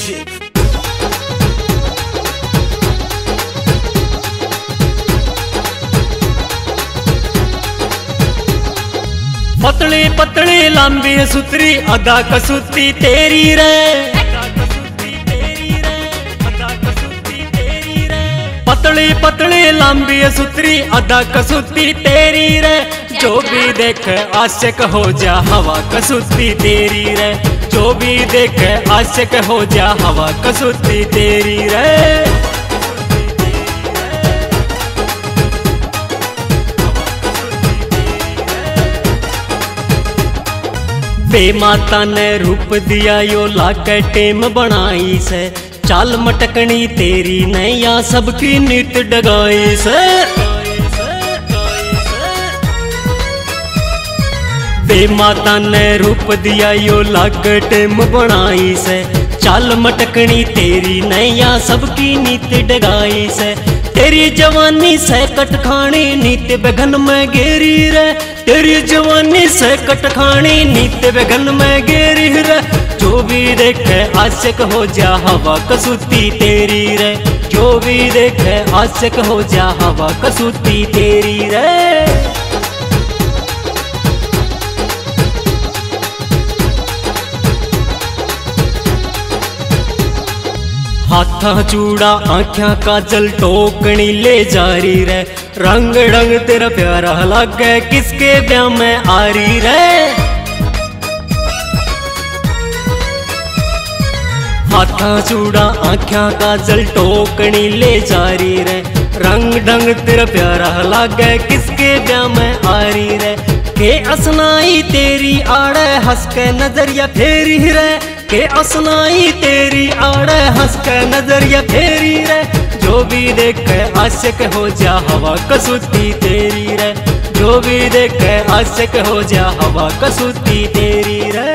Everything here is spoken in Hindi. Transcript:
म्यूजिक। पतली पतली लंबी सुतरी अदा कसूती तेरी रे, पतली पतली लंबी सुतरी अदा कसूती तेरी रे। जो भी देखे आशिक हो जा हवा कसूती तेरी रे, जो भी देखे आशिक हो जा हवा कसूती तेरी रे। बेमाता ने रूप दिया यो लाके टेम बनाई से, चाल मटकनी तेरी नैया सबकी नित डगाई से। बेमाता ने रूप दिया यो लाके टेम बनाई से, चाल मटकनी तेरी नैया सबकी नित डगाई से। तेरी जवानी से कट खानी नित्य बेगन में गेरी रे, तेरी जवानी से कट खानी नित्य बेगन में गेरी रे। जो भी देखे आशिक हो जा हवा कसूती तेरी रे, जो भी देखे आशिक हो जा हवा कसूती तेरी रे। हाथा चूड़ा आँखियां काजल टोकनी ले जारी रे, रंग रंग तेरा प्यारा लागे किसके ब्याह में आरी रे। हाथा चूड़ा आँखियां काजल टोकनी ले जारी रे, रंग ढंग तेरा प्यारा लागे किसके ब्याह में आरी रे। के असनाई तेरी आड़े हंस के नजरिया फेरी रे, के असनाई तेरी आड़े हंस के नजरिया फेरी रे। जो भी देखे आशिक हो जा हवा कसूती तेरी रे, जो भी देखे आशिक हो जा हवा कसूती तेरी रे।